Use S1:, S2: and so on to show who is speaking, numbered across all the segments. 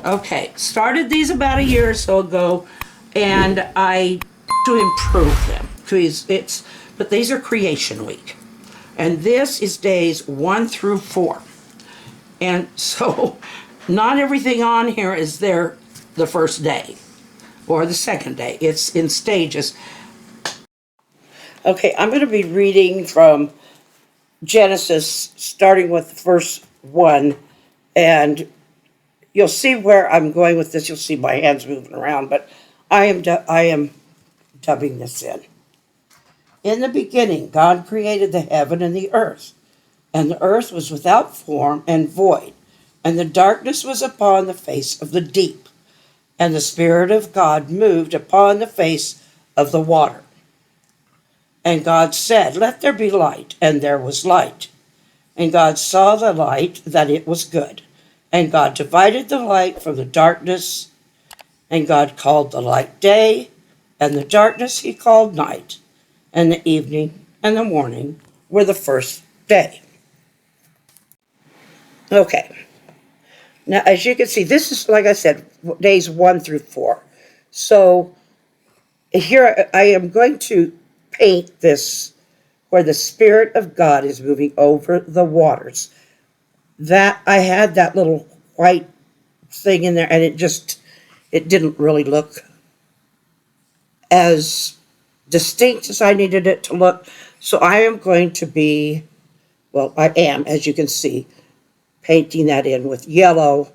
S1: Okay, started these about a year or so ago, and I to improve them because but these are creation week, and this is days 1 through 4, and so not everything on here is there the first day or the second day. It's in stages. Okay, I'm going to be reading from Genesis, starting with the first one, and you'll see where I'm going with this. You'll see my hands moving around, but I am dubbing this in. In the beginning, God created the heaven and the earth, and the earth was without form and void, and the darkness was upon the face of the deep, and the Spirit of God moved upon the face of the water. And God said, "Let there be light," and there was light. And God saw the light, that it was good. And God divided the light from the darkness, and God called the light day, and the darkness he called night. And the evening and the morning were the first day. Okay. Now, as you can see, this is, like I said, days 1 through 4. So here I am going to paint this where the Spirit of God is moving over the waters. That I had that little white thing in there, and it didn't really look as distinct as I needed it to look. So I am going to be, well, I am, as you can see, painting that in with yellow.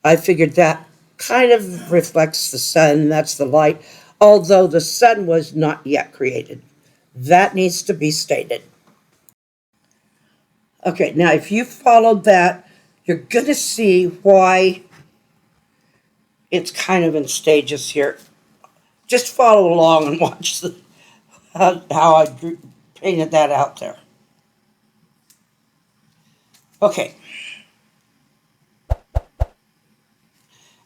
S1: I figured that kind of reflects the sun. That's the light, although the sun was not yet created. That needs to be stated. Okay, now if you followed that, you're going to see why it's kind of in stages here. Just follow along and watch how I painted that out there. Okay.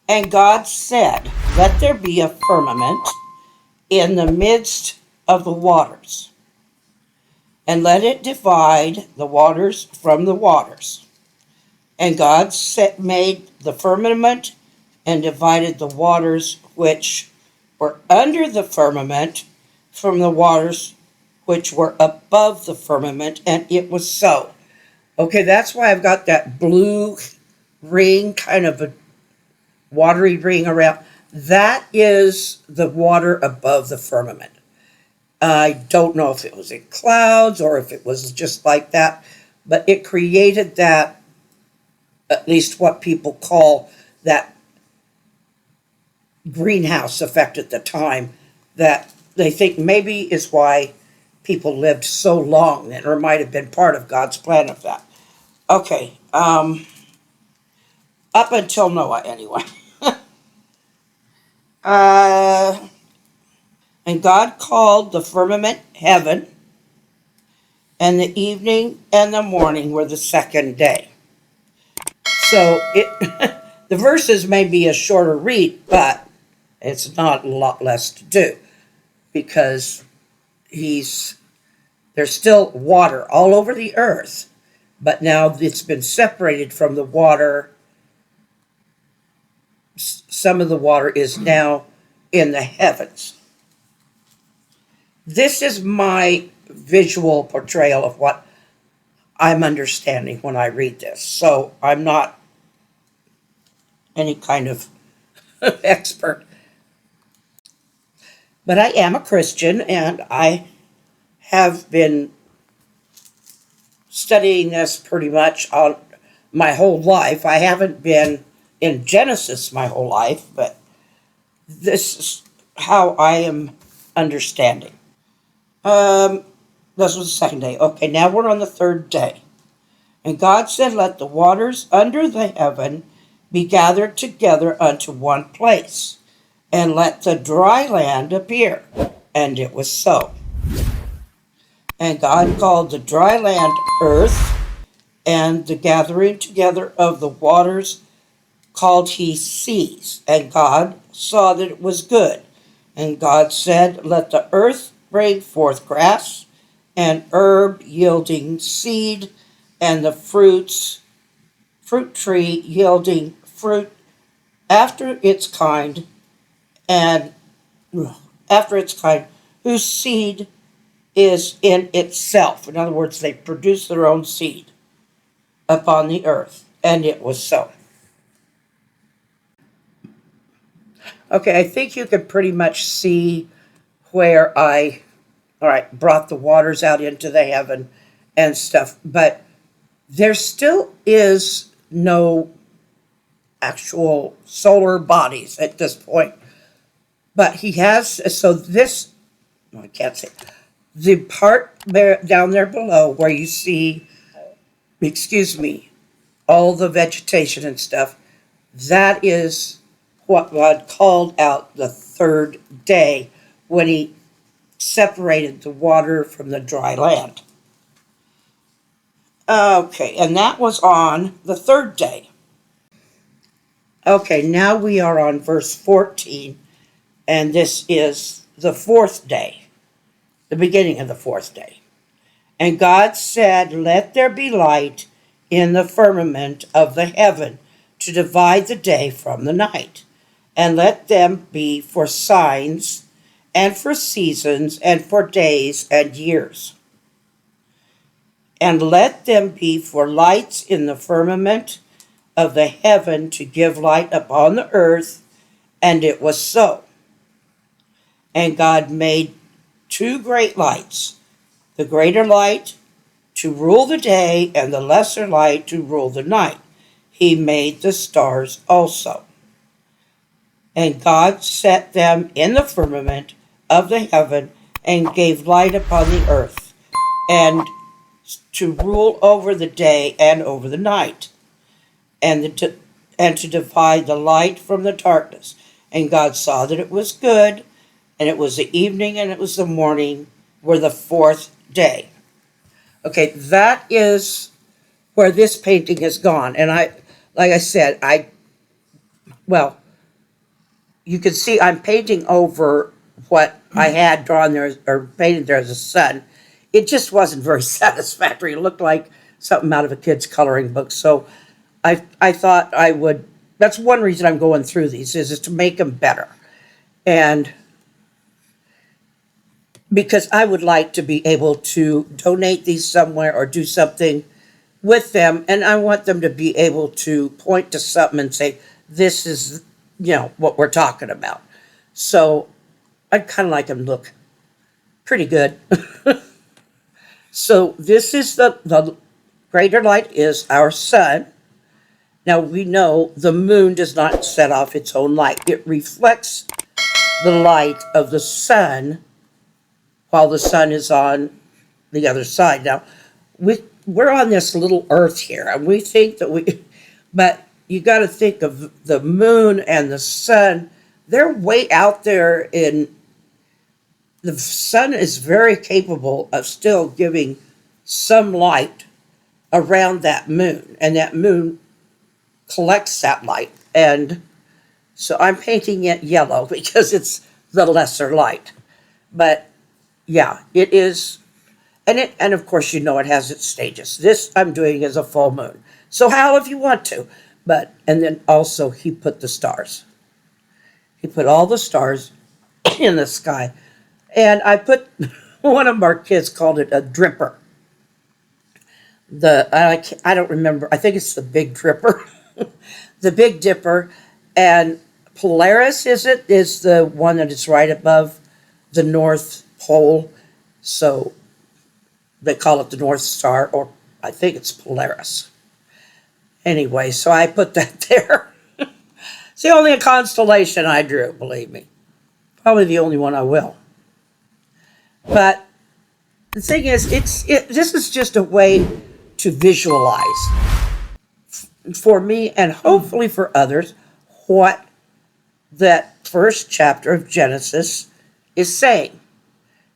S1: And God said, "Let there be a firmament in the midst of the waters, and let it divide the waters from the waters." And God made the firmament and divided the waters which were under the firmament from the waters which were above the firmament, and it was so. Okay, that's why I've got that blue ring, kind of a watery ring around. That is the water above the firmament. I don't know if it was in clouds or if it was just like that, but it created that, at least what people call that greenhouse effect at the time, that they think maybe is why people lived so long, or might have been part of God's plan of that. Okay, up until Noah anyway. And God called the firmament heaven, and the evening and the morning were the second day. So the verses may be a shorter read, but it's not a lot less to do, because there's still water all over the earth, but now it's been separated from the water. Some of the water is now in the heavens. This is my visual portrayal of what I'm understanding when I read this. So I'm not any kind of expert. But I am a Christian, and I have been studying this pretty much all my whole life. I haven't been in Genesis my whole life, but this is how I am understanding. This was the second day. Okay, now we're on the third day. And God said, "Let the waters under the heaven be gathered together unto one place, and let the dry land appear." And it was so. And God called the dry land earth, and the gathering together of the waters called he seas. And God saw that it was good. And God said, "Let the earth bring forth grass, and herb yielding seed, and the fruit tree yielding fruit after its kind, and after its kind, whose seed is in itself. In other words, they produce their own seed upon the earth. And it was so. Okay, I think you can pretty much see where all right, brought the waters out into the heaven and stuff. But there still is no actual solar bodies at this point. But he has, so this, I can't say, the part there, down there below where you see, excuse me, all the vegetation and stuff, that is what God called out the third day when he separated the water from the dry land. Okay, and that was on the third day. Okay, now we are on verse 14, and this is the fourth day, the beginning of the fourth day. And God said, "Let there be light in the firmament of the heaven to divide the day from the night, and let them be for signs and for seasons and for days and years. And let them be for lights in the firmament of the heaven to give light upon the earth." And it was so. And God made two great lights, the greater light to rule the day, and the lesser light to rule the night. He made the stars also. And God set them in the firmament of the heaven, and gave light upon the earth, and to rule over the day and over the night, and to divide the light from the darkness. And God saw that it was good, and it was the evening and it was the morning, were the fourth day. Okay, that is where this painting has gone. And like I said, well, you can see I'm painting over what I had drawn there, or painted there as a sun. It just wasn't very satisfactory. It looked like something out of a kid's coloring book. So I thought I would, that's one reason I'm going through these, is to make them better. And because I would like to be able to donate these somewhere or do something with them, and I want them to be able to point to something and say, this is, what we're talking about. So I'd kind of like them to look pretty good. So this is the greater light is our sun. Now we know the moon does not set off its own light. It reflects the light of the sun while the sun is on the other side. Now, we're on this little earth here, and we think that but you got to think of the moon and the sun. They're way out there the sun is very capable of still giving some light around that moon, and that moon collects that light. And so I'm painting it yellow because it's the lesser light. But yeah, it is, and of course, it has its stages. This I'm doing as a full moon. So how if you want to, and then also he put the stars. He put all the stars in the sky. And I put, one of our kids called it a dripper. I don't remember, I think it's the Big Dripper. The Big Dipper. And Polaris, is the one that is right above the North Pole. So they call it the North Star, or I think it's Polaris. Anyway, so I put that there. It's the only constellation I drew, believe me. Probably the only one I will. But the thing is, this is just a way to visualize for me, and hopefully for others, what that first chapter of Genesis is saying.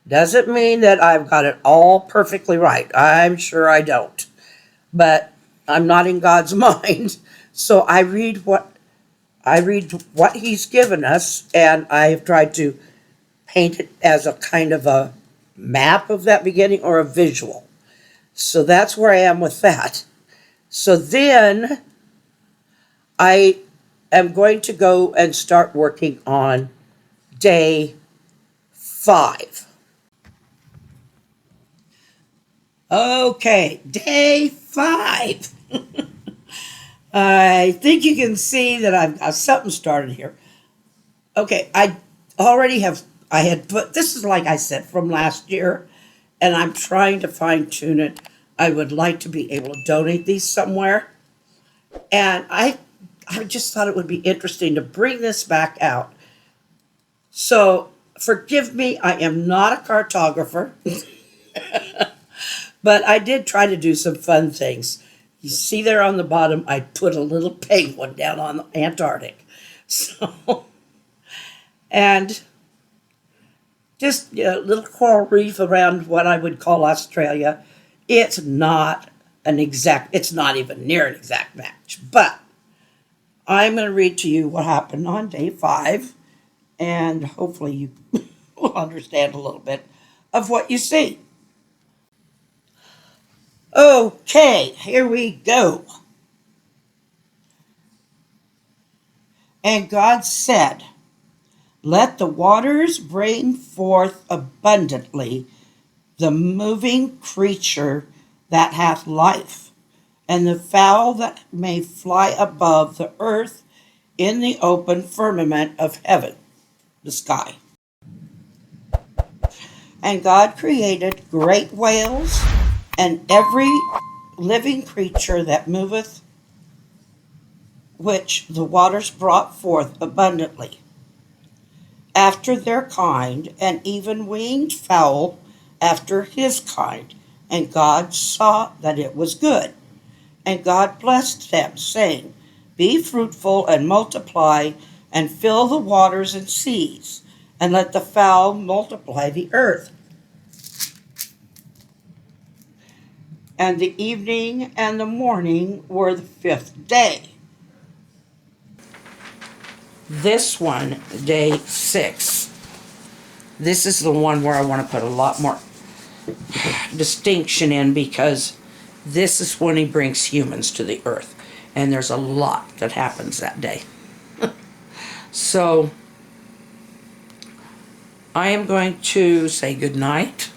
S1: Doesn't mean that I've got it all perfectly right. I'm sure I don't. But I'm not in God's mind. So I read what he's given us, and I have tried to paint it as a kind of a map of that beginning, or a visual. So that's where I am with that. So then I am going to go and start working on day 5. Okay, day 5. I think you can see that I've got something started here. Okay, I had put, this is like I said from last year, and I'm trying to fine tune it. I would like to be able to donate these somewhere. And I just thought it would be interesting to bring this back out. So forgive me, I am not a cartographer, but I did try to do some fun things. You see there on the bottom, I put a little penguin down on the Antarctic. So, and just a little coral reef around what I would call Australia. It's not it's not even near an exact match, but I'm going to read to you what happened on day 5, and hopefully you will understand a little bit of what you see. Okay, here we go. And God said, "Let the waters bring forth abundantly the moving creature that hath life, and the fowl that may fly above the earth in the open firmament of heaven," the sky. And God created great whales and every living creature that moveth, which the waters brought forth abundantly, after their kind, and even winged fowl after his kind. And God saw that it was good. And God blessed them, saying, "Be fruitful and multiply, and fill the waters and seas, and let the fowl multiply the earth." And the evening and the morning were the 5th day. This one, day 6. This is the one where I want to put a lot more distinction in, because this is when he brings humans to the earth. And there's a lot that happens that day. So I am going to say good night.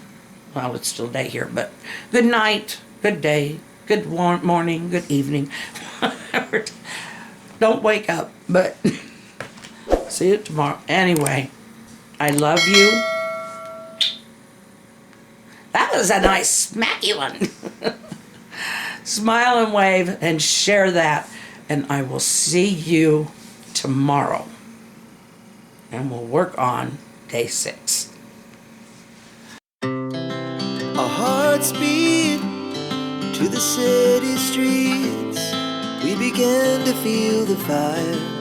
S1: Well, it's still day here, but good night, good day, good morning, good evening. Don't wake up, but see you tomorrow. Anyway, I love you. That was a nice smacky one. Smile and wave and share that. And I will see you tomorrow. And we'll work on day 6.
S2: Our hearts beat to the city streets. We began to feel the fire.